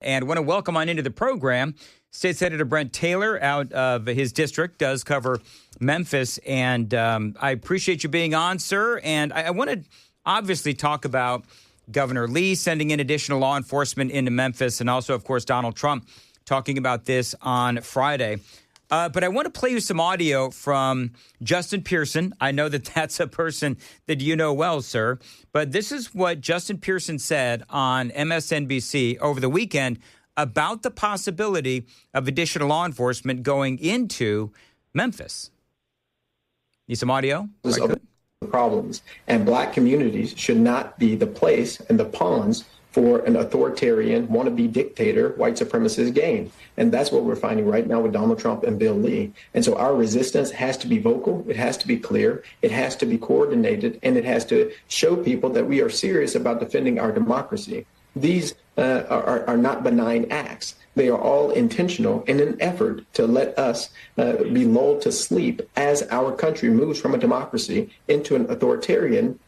And want to welcome on into the program State Senator Brent Taylor out of his district, does cover Memphis. And I appreciate you being on, sir. And I want to obviously talk about Governor Lee sending in additional law enforcement into Memphis, and also, of course, Donald Trump talking about this on Friday. But I want to play you some audio from Justin Pearson. I know that that's a person that you know well, sir. But this is what Justin Pearson said on MSNBC over the weekend about the possibility of additional law enforcement going into Memphis. Need some audio? Problems. And black communities should not be the place and the pawns for an authoritarian, wannabe dictator, white supremacist gain. And that's what we're finding right now with Donald Trump and Bill Lee. And so our resistance has to be vocal, it has to be clear, it has to be coordinated, and it has to show people that we are serious about defending our democracy. These are not benign acts. They are all intentional in an effort to let us be lulled to sleep as our country moves from a democracy into an authoritarian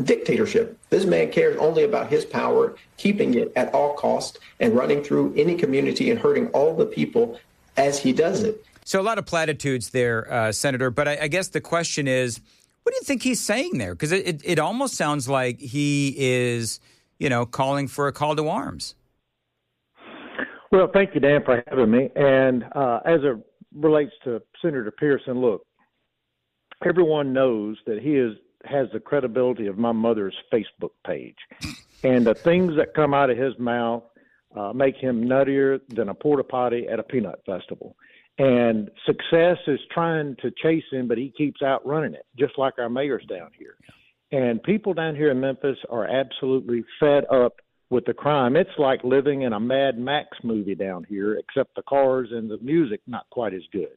dictatorship. This man cares only about his power, keeping it at all costs, and running through any community and hurting all the people as he does it. So a lot of platitudes there, Senator. But I guess the question is, what do you think he's saying there? Because it almost sounds like he is, calling for a call to arms. Well, thank you, Dan, for having me. And as it relates to Senator Pearson, look, everyone knows that he has the credibility of my mother's Facebook page. And the things that come out of his mouth make him nuttier than a porta potty at a peanut festival. And success is trying to chase him, but he keeps outrunning it, just like our mayors down here. And people down here in Memphis are absolutely fed up with the crime. It's like living in a Mad Max movie down here, except the cars and the music not quite as good.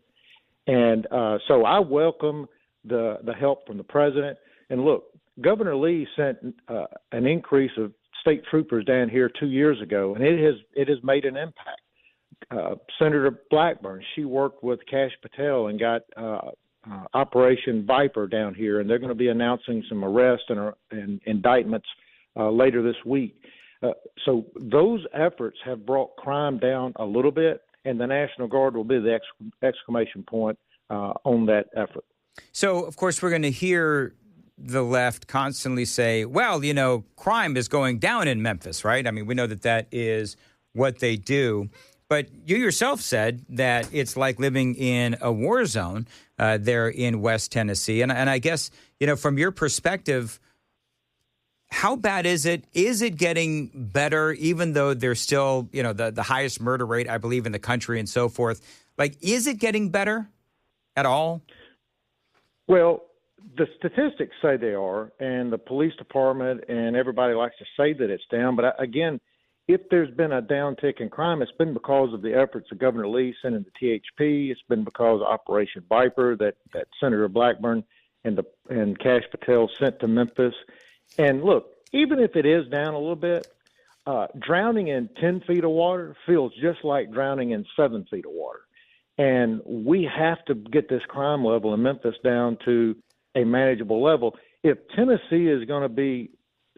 And so I welcome the help from the president. And look, Governor Lee sent an increase of state troopers down here 2 years ago, and it has made an impact. Senator Blackburn, she worked with Kash Patel and got Operation Viper down here, and they're going to be announcing some arrests and indictments later this week. So those efforts have brought crime down a little bit, and the National Guard will be the exclamation point on that effort. So, of course, we're going to hear the left constantly say, well, crime is going down in Memphis, right? I mean, we know that is what they do. But you yourself said that it's like living in a war zone there in West Tennessee. And I guess, from your perspective, how bad is it? Is it getting better, even though there's still, the highest murder rate, I believe, in the country and so forth? Like, is it getting better at all? Well, the statistics say they are, and the police department and everybody likes to say that it's down. But again, if there's been a downtick in crime, it's been because of the efforts of Governor Lee sending the THP. It's been because of Operation Viper that Senator Blackburn and Kash Patel sent to Memphis. And look, even if it is down a little bit, drowning in 10 feet of water feels just like drowning in 7 feet of water. And we have to get this crime level in Memphis down to a manageable level. If Tennessee is going to be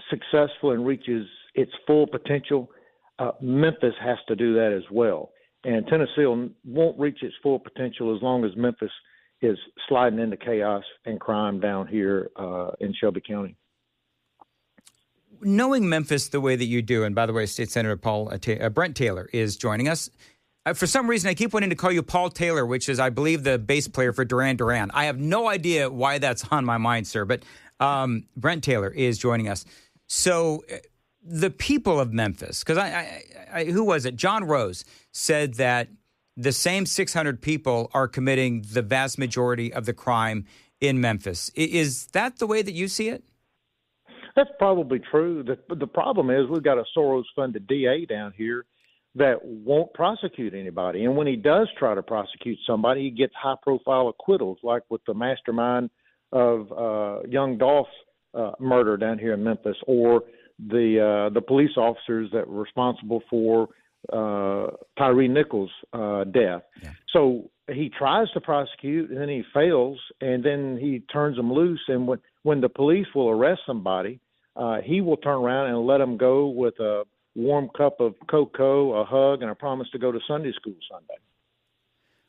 successful and reaches its full potential, Memphis has to do that as well. And Tennessee won't reach its full potential as long as Memphis is sliding into chaos and crime down here in Shelby County. Knowing Memphis the way that you do, and by the way, State Senator Brent Taylor is joining us. For some reason, I keep wanting to call you Paul Taylor, which is, I believe, the bass player for Duran Duran. I have no idea why that's on my mind, sir, but Brent Taylor is joining us. So the people of Memphis, because who was it? John Rose said that the same 600 people are committing the vast majority of the crime in Memphis. Is that the way that you see it? That's probably true. The problem is we've got a Soros-funded DA down here that won't prosecute anybody. And when he does try to prosecute somebody, he gets high-profile acquittals, like with the mastermind of young Dolph's murder down here in Memphis, or the police officers that were responsible for Tyree Nichols' death. Yeah. So he tries to prosecute, and then he fails, and then he turns them loose. And when the police will arrest somebody, he will turn around and let them go with a warm cup of cocoa, a hug, and a promise to go to Sunday school Sunday.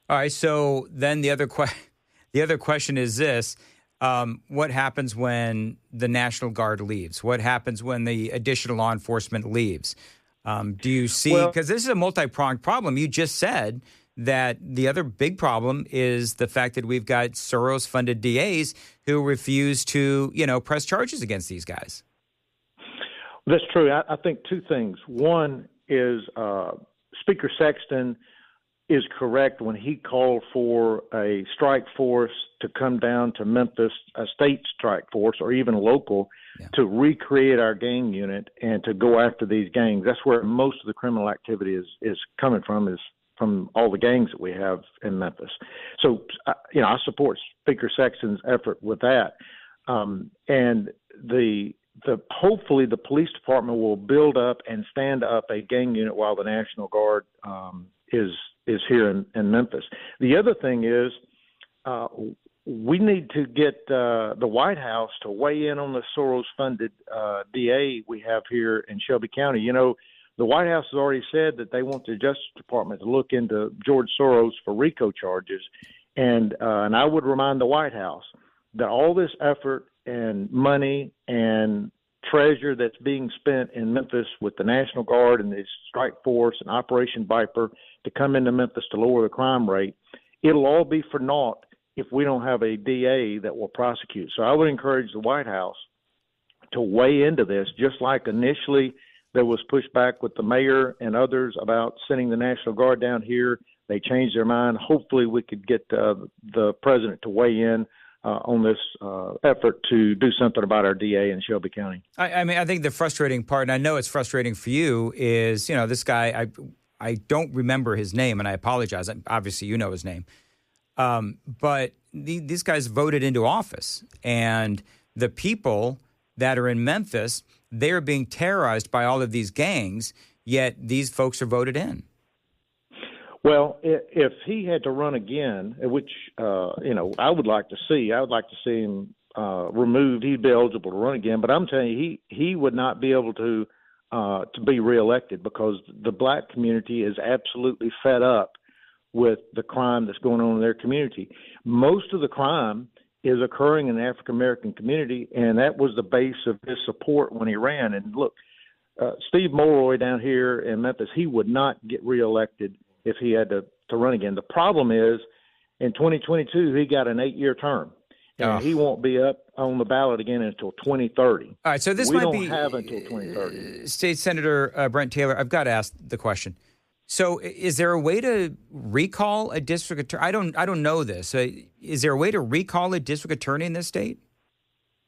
All right. So then the other question is this. What happens when the National Guard leaves? What happens when the additional law enforcement leaves? Do you see, because this is a multi-pronged problem. You just said that the other big problem is the fact that we've got Soros-funded DAs who refuse to, press charges against these guys. That's true. I think two things. One is Speaker Sexton is correct when he called for a strike force to come down to Memphis, a state strike force or even local, to recreate our gang unit and to go after these gangs. That's where most of the criminal activity is coming from, is from all the gangs that we have in Memphis. So, I support Speaker Sexton's effort with that. And hopefully the police department will build up and stand up a gang unit while the National Guard is here in Memphis. The other thing is we need to get the White House to weigh in on the Soros-funded DA we have here in Shelby County. The White House has already said that they want the Justice Department to look into George Soros for RICO charges. And I would remind the White House that all this effort and money and treasure that's being spent in Memphis with the National Guard and the strike force and Operation Viper to come into Memphis to lower the crime rate, it'll all be for naught if we don't have a DA that will prosecute. So I would encourage the White House to weigh into this, just like initially there was pushback with the mayor and others about sending the National Guard down here. They changed their mind. Hopefully we could get the president to weigh in on this effort to do something about our DA in Shelby County. I think the frustrating part, and I know it's frustrating for you, is, this guy, I don't remember his name, and I apologize. Obviously, you know his name. But these guys voted into office, and the people that are in Memphis, they're being terrorized by all of these gangs, yet these folks are voted in. Well, if he had to run again, which, I would like to see him removed. He'd be eligible to run again. But I'm telling you, he would not be able to be reelected because the black community is absolutely fed up with the crime that's going on in their community. Most of the crime is occurring in the African-American community, and that was the base of his support when he ran. And look, Steve Mulroy down here in Memphis, he would not get reelected if he had to run again. The problem is, in 2022, he got an 8-year term, and he won't be up on the ballot again until 2030. All right, so we don't have until 2030. State Senator Brent Taylor, I've got to ask the question. So is there a way to recall a district attorney? I don't know this. Is there a way to recall a district attorney in this state?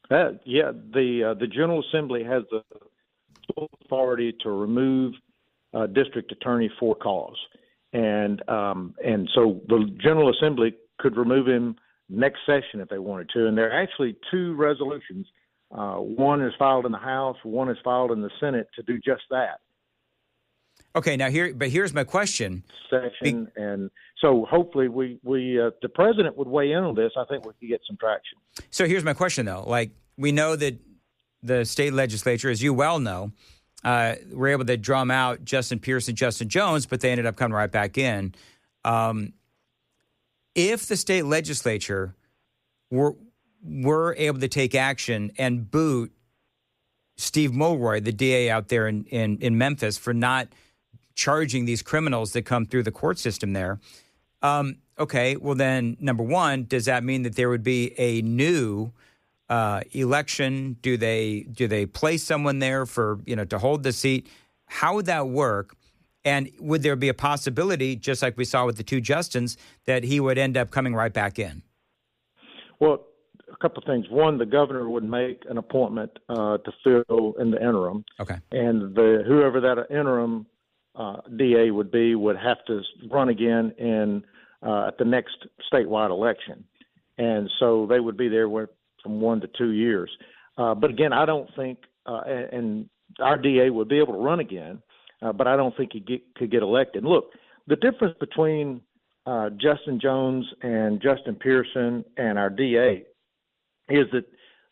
The General Assembly has the full authority to remove a district attorney for cause. And so the General Assembly could remove him next session if they wanted to. And there are actually two resolutions. One is filed in the House, one is filed in the Senate to do just that. Okay, now here's my question. And so hopefully the president would weigh in on this. I think we could get some traction. So here's my question, though. Like, we know that the state legislature, as you well know, were able to drum out Justin Pierce and Justin Jones, but they ended up coming right back in. If the state legislature were able to take action and boot Steve Mulroy, the DA out there in Memphis, for not charging these criminals that come through the court system there, okay, well then, number one, does that mean that there would be a new election? Do they place someone there for, to hold the seat? How would that work? And would there be a possibility, just like we saw with the two Justins, that he would end up coming right back in? Well, a couple of things. One, the governor would make an appointment to fill in the interim. Okay. And whoever that interim DA would be would have to run again at the next statewide election. And so they would be there from 1 to 2 years. But again, I don't think, and our DA would be able to run again, but I don't think he could get elected. Look, the difference between Justin Jones and Justin Pearson and our DA is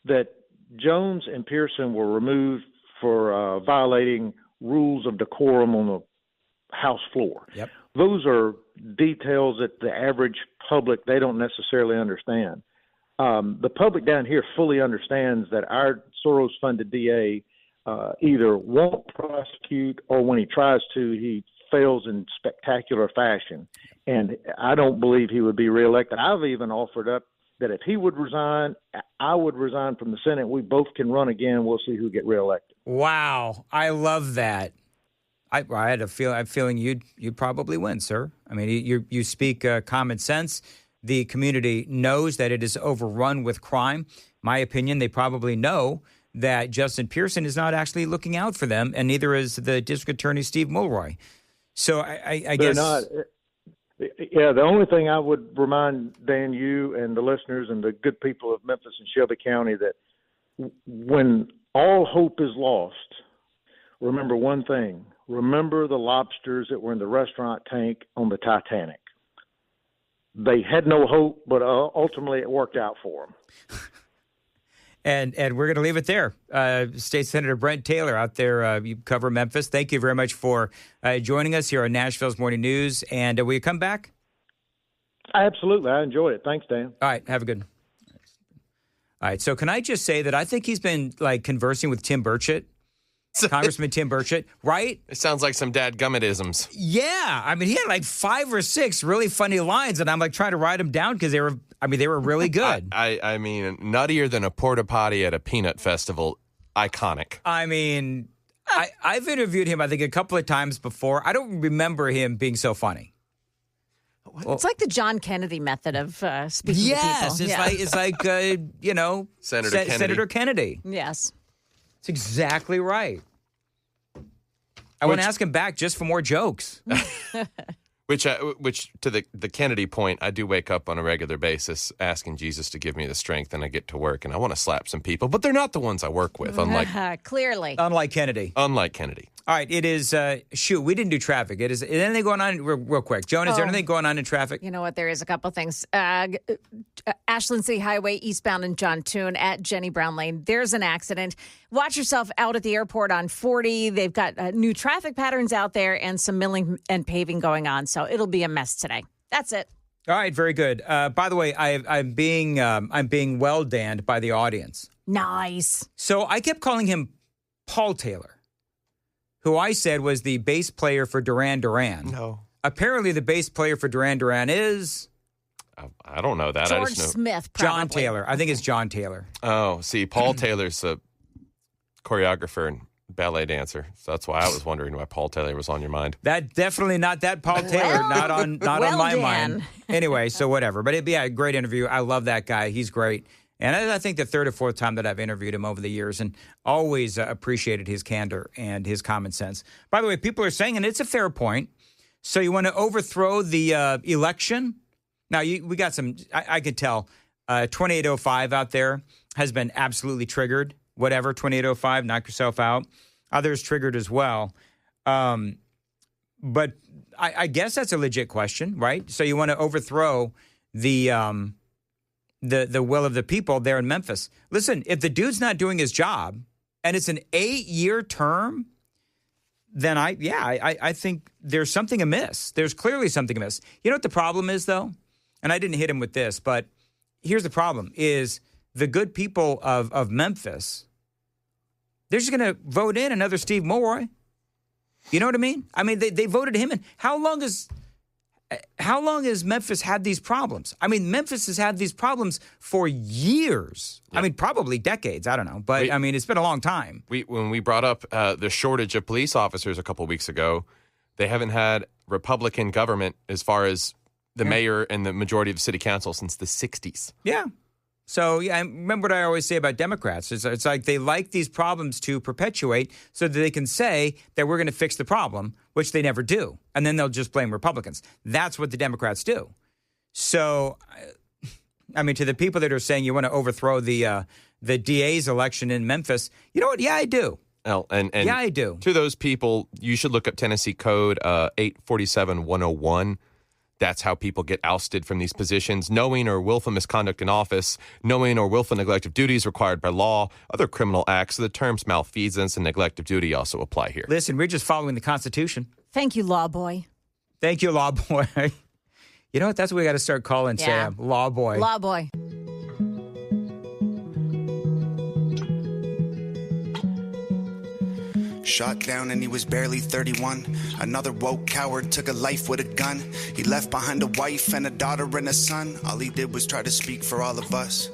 that Jones and Pearson were removed for violating rules of decorum on the House floor. Yep. Those are details that the average public, they don't necessarily understand. The public down here fully understands that our Soros-funded DA either won't prosecute, or when he tries to, he fails in spectacular fashion. And I don't believe he would be reelected. I've even offered up that if he would resign, I would resign from the Senate. We both can run again. We'll see who get reelected. Wow. I love that. I had a feeling you'd probably win, sir. I mean, you speak common sense. The community knows that it is overrun with crime. My opinion, they probably know that Justin Pearson is not actually looking out for them, and neither is the district attorney, Steve Mulroy. So I guess... not. Yeah, the only thing I would remind, Dan, you and the listeners and the good people of Memphis and Shelby County, that when all hope is lost, remember one thing. Remember the lobsters that were in the restaurant tank on the Titanic. They had no hope, but ultimately it worked out for them. And we're going to leave it there. State Senator Brent Taylor out there, you cover Memphis. Thank you very much for joining us here on Nashville's Morning News. And will you come back? Absolutely. I enjoyed it. Thanks, Dan. All right. Have a good one. All right. So can I just say that I think he's been conversing with Tim Burchett, Congressman Tim Burchett, right? It sounds like some dadgummitisms. Yeah. I mean, he had 5 or 6 really funny lines, and I'm trying to write them down because they were really good. I mean, nuttier than a porta potty at a peanut festival. Iconic. I mean, I've interviewed him, I think, a couple of times before. I don't remember him being so funny. It's like the John Kennedy method of speaking yes, to people. It's like Senator Kennedy. Yes. It's exactly right. I want to ask him back just for more jokes. Which to the Kennedy point, I do wake up on a regular basis asking Jesus to give me the strength, and I get to work, and I want to slap some people, but they're not the ones I work with, Clearly. Unlike Kennedy. All right, it is, we didn't do traffic. Is anything going on real quick? Joan, is there anything going on in traffic? You know what? There is a couple things. Ashland City Highway eastbound in John Toon at Jenny Brown Lane. There's an accident. Watch yourself out at the airport on 40. They've got new traffic patterns out there and some milling and paving going on. So it'll be a mess today. That's it. All right, very good. By the way, I'm being well danned by the audience. Nice. So I kept calling him Paul Taylor, who I said was the bass player for Duran Duran. No. Apparently, the bass player for Duran Duran is... I don't know that. George I just know Smith, probably. John Taylor. I think it's John Taylor. Oh, see, Paul Taylor's a choreographer and ballet dancer. So that's why I was wondering why Paul Taylor was on your mind. That definitely not that Paul Taylor. Not on my mind. Anyway, so whatever. But a great interview. I love that guy. He's great. And I think the third or fourth time that I've interviewed him over the years, and always appreciated his candor and his common sense. By the way, people are saying, and it's a fair point, so you want to overthrow the election? Now, we got some, I could tell, 2805 out there has been absolutely triggered. Whatever, 2805, knock yourself out. Others triggered as well. But I guess that's a legit question, right? So you want to overthrow the will of the people there in Memphis. Listen, if the dude's not doing his job and it's an 8-year term, then I think there's something amiss. There's clearly something amiss. You know what the problem is, though? And I didn't hit him with this, but here's the problem, is the good people of Memphis, they're just going to vote in another Steve Mulroy. You know what I mean? I mean, they voted him in. How long has Memphis had these problems? I mean, Memphis has had these problems for years. Yep. I mean, probably decades. I don't know. But, it's been a long time. When we brought up the shortage of police officers a couple of weeks ago, they haven't had Republican government as far as the mayor and the majority of the city council since the 60s. Yeah. So, I remember what I always say about Democrats. It's like they like these problems to perpetuate so that they can say that we're going to fix the problem, which they never do. And then they'll just blame Republicans. That's what the Democrats do. So, I mean, to the people that are saying you want to overthrow the DA's election in Memphis, you know what? Yeah, I do. Yeah, I do. To those people, you should look up Tennessee Code 847-101. That's how people get ousted from these positions. Knowing or willful misconduct in office, knowing or willful neglect of duties required by law, other criminal acts. The terms malfeasance and neglect of duty also apply here. Listen, we're just following the Constitution. Thank you, Law Boy. Thank you, Law Boy. You know what? That's what we got to start calling Sam. Law Boy. Law Boy. Shot down and he was barely 31. Another woke coward took a life with a gun. He left behind a wife and a daughter and a son. All he did was try to speak for all of us.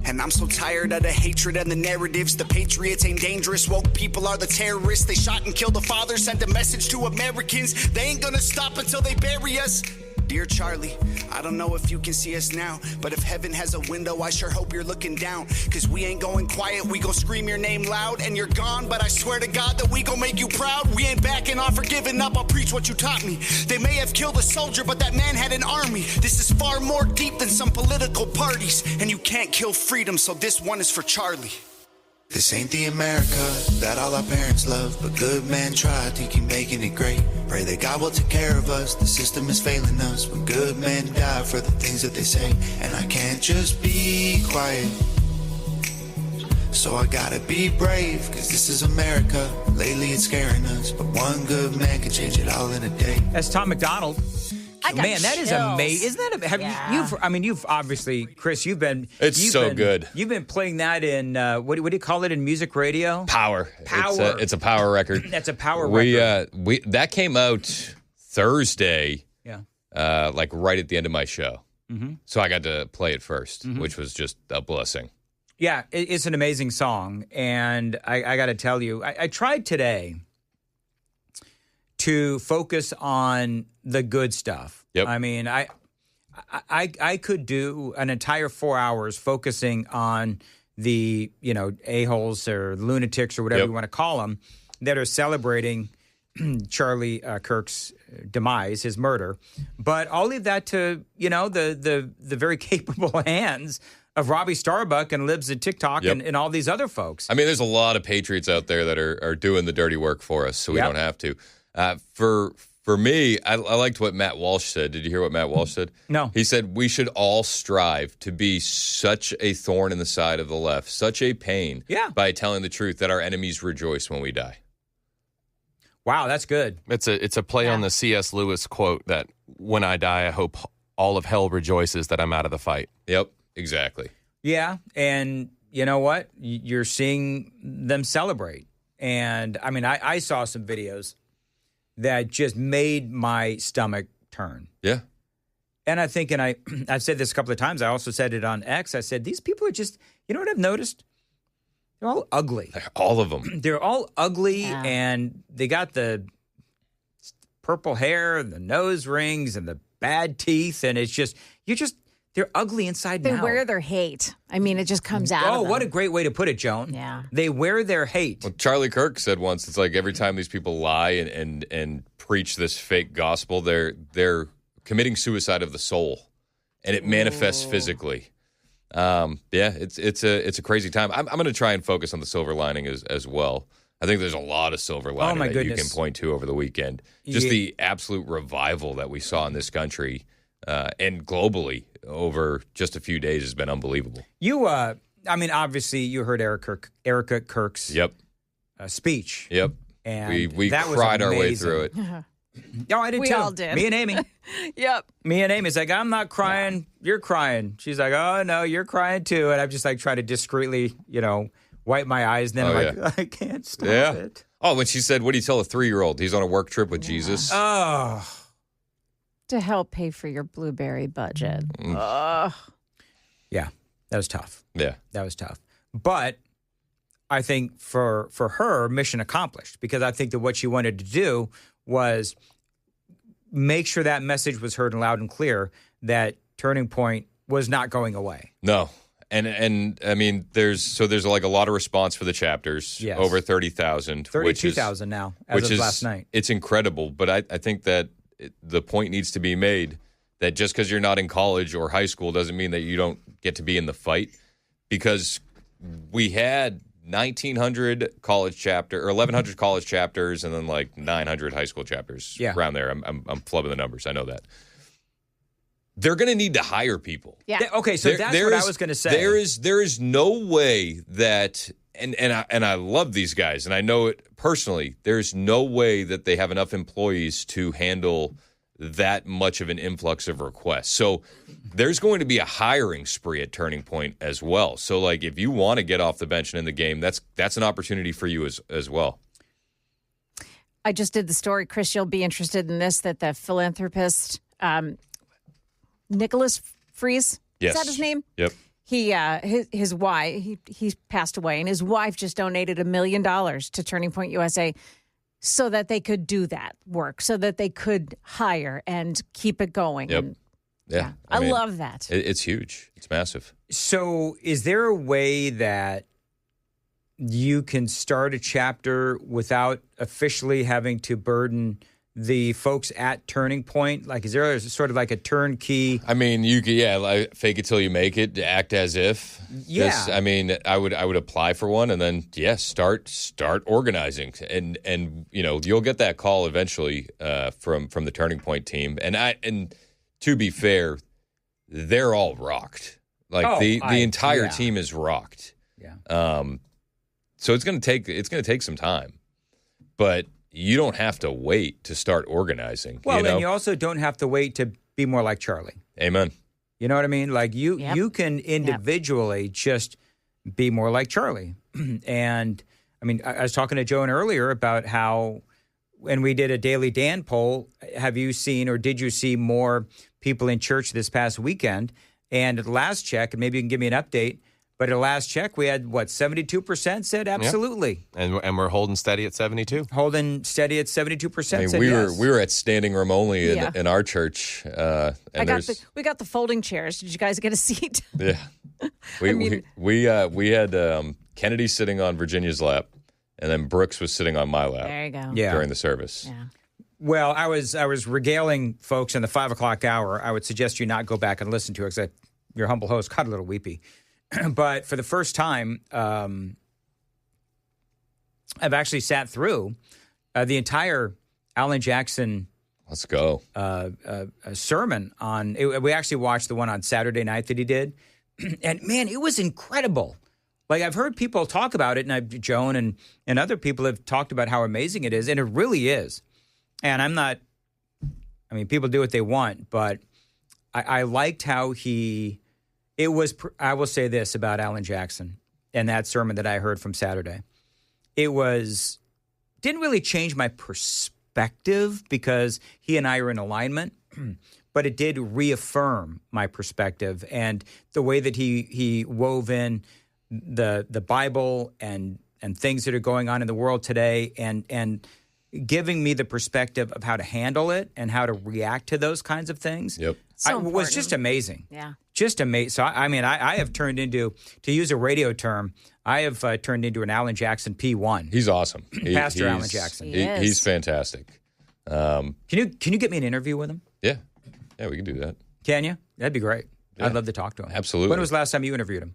And I'm so tired of the hatred and the narratives. The patriots ain't dangerous. Woke people are the terrorists. They shot and killed the father, sent a message to Americans. They ain't gonna stop until they bury us. Dear Charlie, I don't know if you can see us now, but if heaven has a window, I sure hope you're looking down. Cause we ain't going quiet, we gon' scream your name loud. And you're gone, but I swear to God that we gon' make you proud. We ain't backing off or giving up, I'll preach what you taught me. They may have killed a soldier, but that man had an army. This is far more deep than some political parties. And you can't kill freedom, so this one is for Charlie. This ain't the America that all our parents love, but good men try to keep making it great. Pray that God will take care of us, the system is failing us, when good men die for the things that they say. And I can't just be quiet, so I gotta be brave, cause this is America. Lately it's scaring us, but one good man can change it all in a day. That's Tom McDonald. Man, that is amazing. Isn't that you've obviously, Chris, you've been good. You've been playing that in what do you call it in music radio? Power. Power. It's a power record. That's a power record. We that came out Thursday. Yeah. Like right at the end of my show. Mm-hmm. So I got to play it 1st, which was just a blessing. Yeah, it's an amazing song, and I got to tell you, I tried today to focus on the good stuff. Yep. I mean, I could do an entire 4 hours focusing on the, a-holes or lunatics or whatever you want to call them that are celebrating Charlie Kirk's demise, his murder. But I'll leave that to, the very capable hands of Robbie Starbuck and Libs and TikTok and all these other folks. I mean, there's a lot of patriots out there that are doing the dirty work for us, so we don't have to. For me, I liked what Matt Walsh said. Did you hear what Matt Walsh said? No. He said we should all strive to be such a thorn in the side of the left, such a pain by telling the truth that our enemies rejoice when we die. Wow, that's good. It's a play on the C.S. Lewis quote that when I die, I hope all of hell rejoices that I'm out of the fight. Yep, exactly. Yeah, and you know what? You're seeing them celebrate. And, I mean, I saw some videos that just made my stomach turn. Yeah. And I think, and I've said this a couple of times, I also said it on X, I said, these people are just, you know what I've noticed? They're all ugly. All of them. They're all ugly, and they got the purple hair, the nose rings, and the bad teeth, and it's just, they're ugly inside They and out. They wear their hate. I mean, it just comes out. Oh, of them. what a great way to put it, Joan. Yeah. They wear their hate. Well, Charlie Kirk said once, it's like every time these people lie and preach this fake gospel, they're committing suicide of the soul, and it manifests physically. It's a crazy time. I'm going to try and focus on the silver lining as well. I think there's a lot of silver lining that you can point to over the weekend. Just the absolute revival that we saw in this country and globally over just a few days has been unbelievable. Obviously, you heard Erica Kirk's speech. Yep. And we that cried was our way through it. Oh, I did we too. We all did. Me and Amy. Yep. Me and Amy's like, I'm not crying. You're crying. She's like, oh, no, you're crying too. And I'm just like trying to discreetly, wipe my eyes. And then I'm like, I can't stop it. Oh, when she said, what do you tell a 3-year-old? He's on a work trip with Jesus. Oh. To help pay for your blueberry budget. Yeah, that was tough. Yeah. That was tough. But I think for her, mission accomplished, because I think that what she wanted to do was make sure that message was heard loud and clear, that Turning Point was not going away. No. And I mean, there's like a lot of response for the chapters, over 30,000. 32,000 now, as of last night. It's incredible, but I think that the point needs to be made that just because you're not in college or high school doesn't mean that you don't get to be in the fight, because we had 1,900 college chapter or 1,100 college chapters and then like 900 high school chapters around there. I'm flubbing the numbers. I know that. they're going to need to hire people. Yeah. Okay, so that's what I was going to say. There is no way that, and I love these guys, and I know it personally. There's no way that they have enough employees to handle that much of an influx of requests. So there's going to be a hiring spree at Turning Point as well. So like, if you want to get off the bench and in the game, that's an opportunity for you as well. I just did the story. Chris, you'll be interested in this, that the philanthropist, Nicholas Fries, Yes. is that his name? Yep. He, his wife, he passed away, and his wife just donated $1 million to Turning Point USA so that they could do that work, so that they could hire and keep it going. Yep. And, Yeah. I love that. It's huge. It's massive. So is there a way that you can start a chapter without officially having to burden the folks at Turning Point? Like, is there sort of like a turnkey? I mean, you could, like, fake it till you make it, act as if. Yeah. I mean, I would apply for one and then, start organizing. And you'll get that call eventually from the Turning Point team. And to be fair, they're all rocked. Like the entire team is rocked. Yeah. So it's going to take some time. But you don't have to wait to start organizing. Well, and you also don't have to wait to be more like Charlie. Amen. You know what I mean? Like you can individually just be more like Charlie. And I mean, I was talking to Joan earlier about how when we did a Daily Dan poll, have you seen or did you see more people in church this past weekend? And at the last check, and maybe you can give me an update, but at the last check, we had, 72% said absolutely. Yep. And we're holding steady at 72. Holding steady at 72%. I mean, said we yes. were at standing room only in our church. And we got the folding chairs. Did you guys get a seat? Yeah, we had Kennedy sitting on Virginia's lap, and then Brooks was sitting on my lap. There you go. Yeah. During the service. Yeah. Well, I was regaling folks in the 5 o'clock hour. I would suggest you not go back and listen to it because your humble host got a little weepy. But for the first time, I've actually sat through the entire Alan Jackson. Let's go. Sermon on. We actually watched the one on Saturday night that he did, and man, it was incredible. Like I've heard people talk about it, and Joan and other people have talked about how amazing it is, and it really is. And I'm not. I mean, people do what they want, but I liked how he. It was, I will say this about Alan Jackson and that sermon that I heard from Saturday. It didn't really change my perspective because he and I are in alignment, but it did reaffirm my perspective and the way that he wove in the Bible and things that are going on in the world today and giving me the perspective of how to handle it and how to react to those kinds of things. Yep. Was just amazing. Yeah. Just amazing. So, I mean, I have turned into, to use a radio term, I have turned into an Alan Jackson P1. He's awesome. Pastor Alan Jackson. He's fantastic. Can you get me an interview with him? Yeah. Yeah, we can do that. Can you? That'd be great. Yeah. I'd love to talk to him. Absolutely. When was the last time you interviewed him?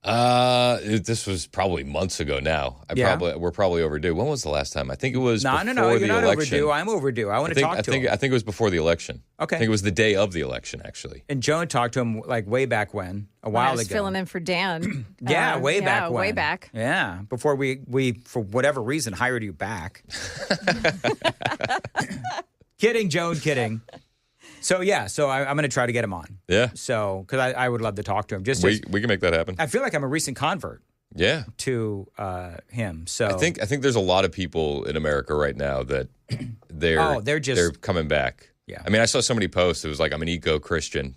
This was probably months ago now. We're probably overdue. When was the last time? I think it was before the election. No, you're not overdue. I'm overdue. I want to talk to him. I think it was before the election. Okay. I think it was the day of the election, actually. And Joan talked to him like way back when, a while I was ago. filling in for Dan. Yeah, way back when. Way back. Yeah, before we for whatever reason hired you back. Kidding, Joan, kidding. So I'm going to try to get him on. Yeah. So because I would love to talk to him. We can make that happen. I feel like I'm a recent convert. Yeah. To him. So I think there's a lot of people in America right now that they're coming back. Yeah. I mean, I saw so many posts. It was like, I'm an eco-Christian,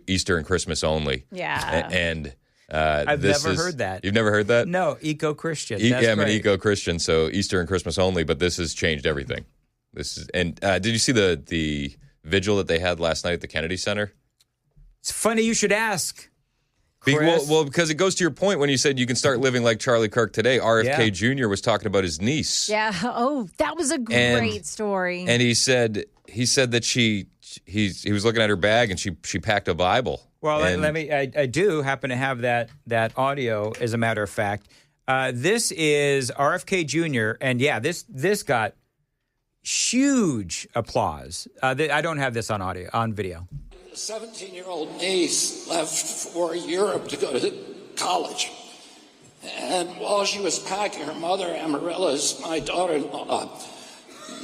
Easter and Christmas only. Yeah. And I've never heard that. You've never heard that? No, eco-Christian. I'm an eco-Christian, so Easter and Christmas only, but this has changed everything. Did you see the vigil that they had last night at the Kennedy Center? It's funny you should ask. Chris. Well, because it goes to your point when you said you can start living like Charlie Kirk today. RFK Jr. was talking about his niece. Yeah. Oh, that was a great story. And he said that he was looking at her bag and she packed a Bible. Well, I do happen to have that audio, as a matter of fact. This is RFK Jr. And this got huge applause. I don't have this on video. 17-year-old niece left for Europe to go to college. And while she was packing, her mother, Amaryllis, my daughter-in-law,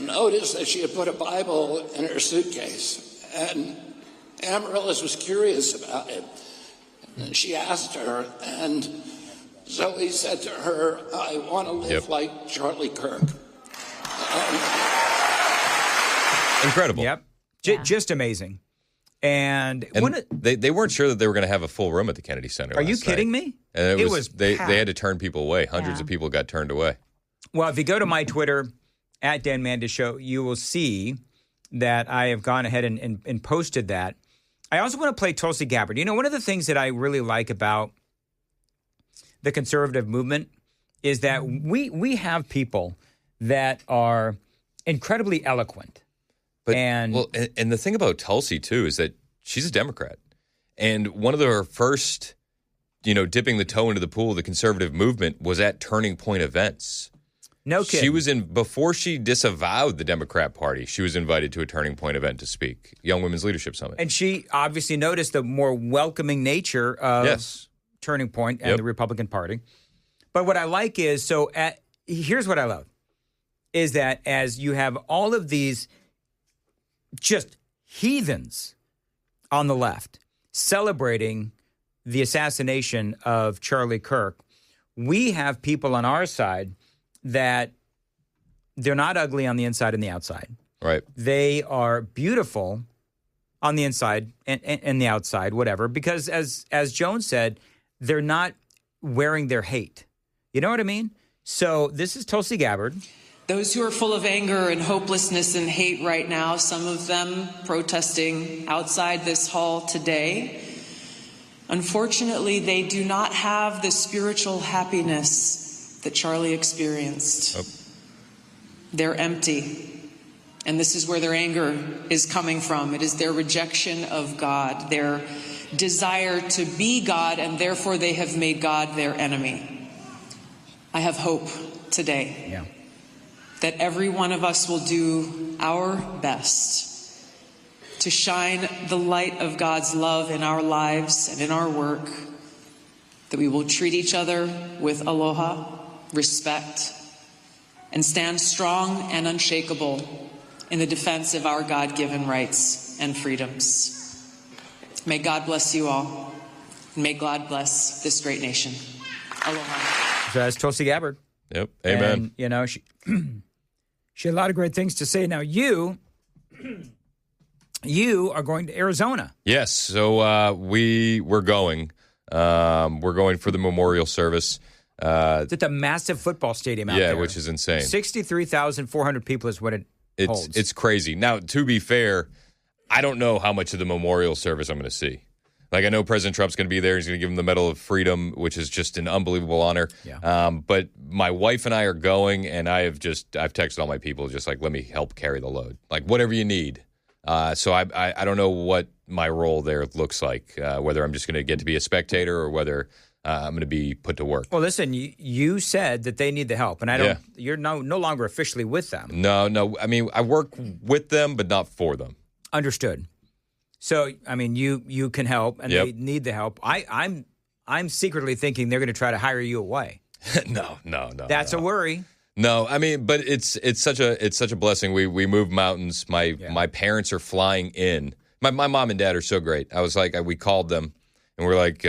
noticed that she had put a Bible in her suitcase. And Amaryllis was curious about it. And she asked her, and Zoe said to her, I want to live like Charlie Kirk. Incredible. Yep. Just amazing. And they weren't sure that they were going to have a full room at the Kennedy Center. Are you kidding me? And it was they had to turn people away. Hundreds of people got turned away. Well, if you go to my Twitter, at Dan Mandis Show, you will see that I have gone ahead and posted that. I also want to play Tulsi Gabbard. You know, one of the things that I really like about the conservative movement is that we have people that are incredibly eloquent. And the thing about Tulsi, too, is that she's a Democrat. And one of her first, dipping the toe into the pool of the conservative movement was at Turning Point events. No kidding. She was before she disavowed the Democrat Party, she was invited to a Turning Point event to speak, Young Women's Leadership Summit. And she obviously noticed the more welcoming nature of Turning Point and the Republican Party. But what I like is, here's what I love, is that as you have all of these just heathens on the left celebrating the assassination of Charlie Kirk, we have people on our side that they're not ugly on the inside and the outside. Right. They are beautiful on the inside and the outside, whatever, because as Joan said, they're not wearing their hate. You know what I mean? So this is Tulsi Gabbard. Those who are full of anger and hopelessness and hate right now, some of them protesting outside this hall today, unfortunately, they do not have the spiritual happiness that Charlie experienced. Oh. They're empty. And this is where their anger is coming from. It is their rejection of God, their desire to be God, and therefore they have made God their enemy. I have hope today that every one of us will do our best to shine the light of God's love in our lives and in our work, that we will treat each other with aloha, respect, and stand strong and unshakable in the defense of our God-given rights and freedoms. May God bless you all, and may God bless this great nation. Aloha. So that's Tulsi Gabbard. Yep. Amen. And, she had a lot of great things to say. Now, you are going to Arizona. Yes. So we're going. We're going for the memorial service. It's at the massive football stadium out there. Yeah, which is insane. 63,400 people is what it holds. It's crazy. Now, to be fair, I don't know how much of the memorial service I'm going to see. Like, I know President Trump's going to be there. He's going to give him the Medal of Freedom, which is just an unbelievable honor. Yeah. But my wife and I are going, and I've texted all my people, just like, let me help carry the load. Like, whatever you need. So I don't know what my role there looks like, whether I'm just going to get to be a spectator or whether I'm going to be put to work. Well, listen, you said that they need the help, and you're no longer officially with them. No. I mean, I work with them, but not for them. Understood. So, I mean, you can help, and they need the help. I'm secretly thinking they're going to try to hire you away. No. That's a worry. No, I mean, but it's such a blessing. We move mountains. My parents are flying in. My mom and dad are so great. I was like, we called them, and we're like,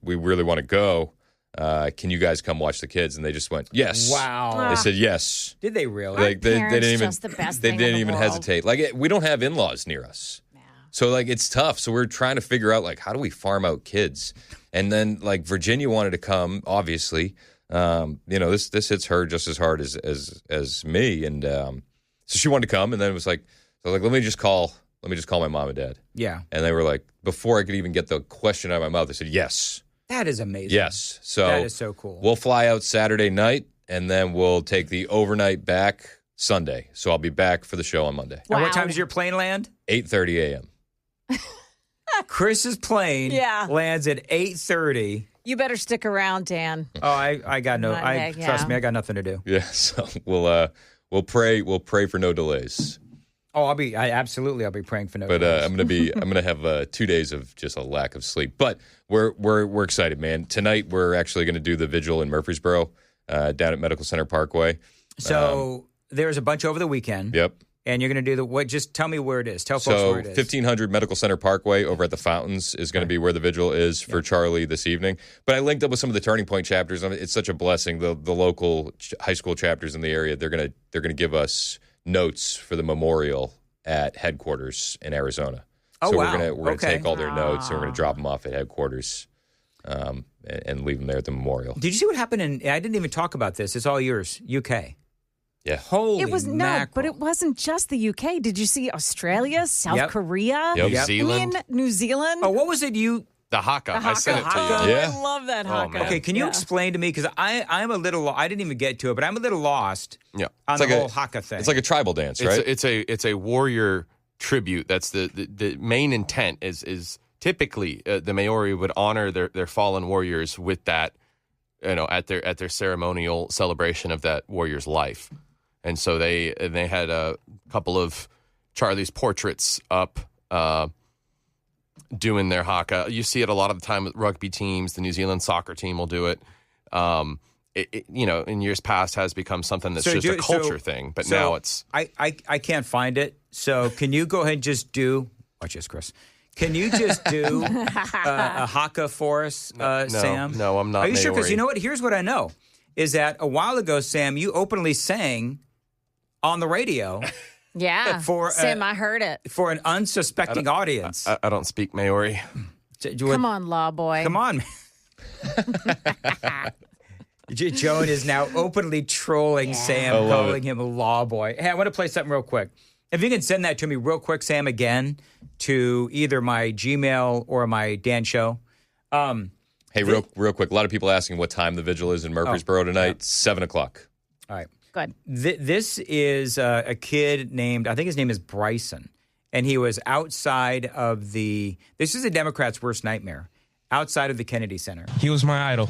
we really want to go. Can you guys come watch the kids? And they just went, yes. Wow. They said yes. Did they really? Like they didn't even just the best they thing didn't in the even world. hesitate. Like we don't have in-laws near us. So, like, it's tough. So we're trying to figure out, like, how do we farm out kids? And then, like, Virginia wanted to come, obviously. This hits her just as hard as me. And so she wanted to come. And then it was like, let me just call my mom and dad. Yeah. And they were like, before I could even get the question out of my mouth, they said, yes. That is amazing. Yes. So that is so cool. We'll fly out Saturday night, and then we'll take the overnight back Sunday. So I'll be back for the show on Monday. Wow. And what time does your plane land? 8:30 a.m. Chris's plane lands at 8:30. You better stick around, Dan. Oh, I got no. Trust me, I got nothing to do. Yeah, so we'll pray for no delays. Oh, I'll be praying for no. But I'm gonna have 2 days of just a lack of sleep. But we're excited, man. Tonight we're actually gonna do the vigil in Murfreesboro, down at Medical Center Parkway. So there's a bunch over the weekend. Yep. And you're going to do what? Just tell me where it is. Tell folks where it is. 1500 Medical Center Parkway over at the Fountains is going to be where the vigil is for Charlie this evening. But I linked up with some of the Turning Point chapters. I mean, it's such a blessing. The local high school chapters in the area, they're going to give us notes for the memorial at headquarters in Arizona. Oh, so wow. we're going to take all their notes and we're going to drop them off at headquarters and leave them there at the memorial. Did you see what happened I didn't even talk about this. It's all yours. UK. Yeah. Holy It was mackerel. but it wasn't just the UK. Did you see Australia, South Korea, New Zealand? New Zealand? Oh, what was it The haka. I sent it to Haka. you. Yeah. I love that haka. man. Okay, can you explain to me, because I'm a little, I didn't even get to it, but I'm a little lost Yeah. on the whole haka thing. It's like a tribal dance, right? It's a warrior tribute. That's the main intent is typically the Maori would honor their fallen warriors with that, at their ceremonial celebration of that warrior's life. And so they had a couple of Charlie's portraits up doing their haka. You see it a lot of the time with rugby teams. The New Zealand soccer team will do it. In years past has become something that's just a culture thing. But now it's... I can't find it. So can you go ahead and just watch this, Chris. Can you just do a haka for us, Sam? No, I'm not. Are you sure? Because Maori. you know what? Here's what I know, is that a while ago, Sam, you openly sang on the radio. Yeah. Sam, I heard it. For an unsuspecting audience. I don't speak Maori. Come on, law boy. Come on. Joan is now openly trolling Sam, calling him a law boy. Hey, I want to play something real quick. If you can send that to me real quick, Sam, again, to either my Gmail or my Dan show. Hey, real quick. A lot of people asking what time the vigil is in Murfreesboro tonight. 7 o'clock. All right. Good. This is a kid named, I think his name is Bryson, and he was outside of this is a Democrat's worst nightmare, outside of the Kennedy Center. He was my idol.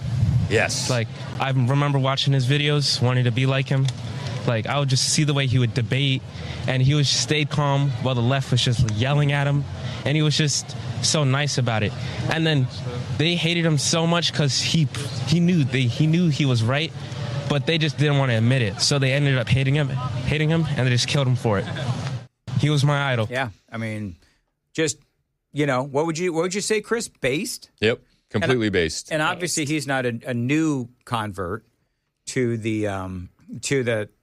Yes. Like, I remember watching his videos, wanting to be like him. Like, I would just see the way he would debate, and he was stayed calm while the left was just yelling at him, and he was just so nice about it. And then they hated him so much because he knew he was right, but they just didn't want to admit it. So they ended up hating him, and they just killed him for it. He was my idol. Yeah, I mean, just what would you say, Chris? Based? Yep, completely based. And obviously, he's not a new convert to the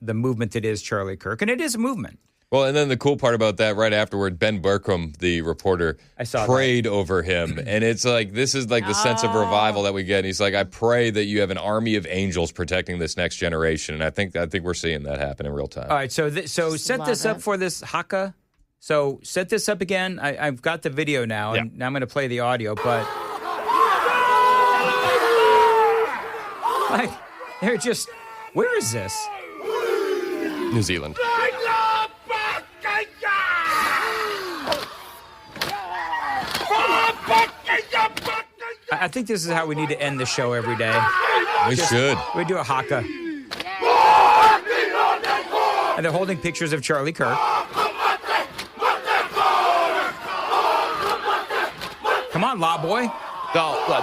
movement that is Charlie Kirk, and it is a movement. Well, and then the cool part about that, right afterward, Ben Berkram, the reporter, prayed over him. And it's like, this is like the sense of revival that we get. And he's like, I pray that you have an army of angels protecting this next generation. And I think we're seeing that happen in real time. All right, so set this up for this haka. So set this up again. I've got the video now, and now I'm going to play the audio, but... they're just... Where is this? New Zealand. I think this is how we need to end the show every day. We should. We do a haka. And they're holding pictures of Charlie Kirk. Come on, law boy.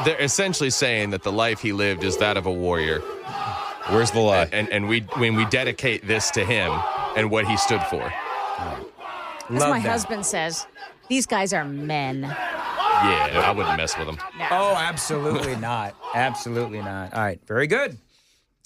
They're essentially saying that the life he lived is that of a warrior. Where's the lie? And when we dedicate this to him and what he stood for. As my husband says, these guys are men. Yeah, I wouldn't mess with them. No. Oh, absolutely not. Absolutely not. All right, very good.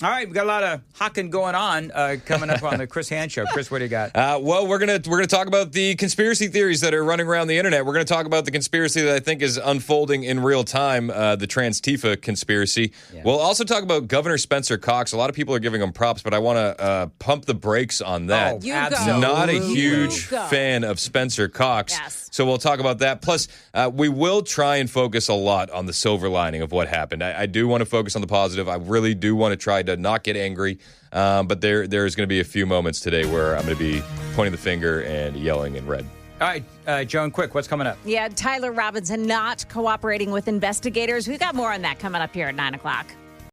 All right, we've got a lot of hawking going on coming up on the Chris Hand Show. Chris, what do you got? Well, we're gonna talk about the conspiracy theories that are running around the internet. We're gonna talk about the conspiracy that I think is unfolding in real time, the Trans-Tifa conspiracy. Yeah. We'll also talk about Governor Spencer Cox. A lot of people are giving him props, but I want to pump the brakes on that. You go. Not a huge fan of Spencer Cox. Yes. So we'll talk about that. Plus, we will try and focus a lot on the silver lining of what happened. I do want to focus on the positive. I really do want to try to not get angry. But there's going to be a few moments today where I'm going to be pointing the finger and yelling in red. All right, Joan, quick, what's coming up? Yeah, Tyler Robinson not cooperating with investigators. We've got more on that coming up here at 9 o'clock.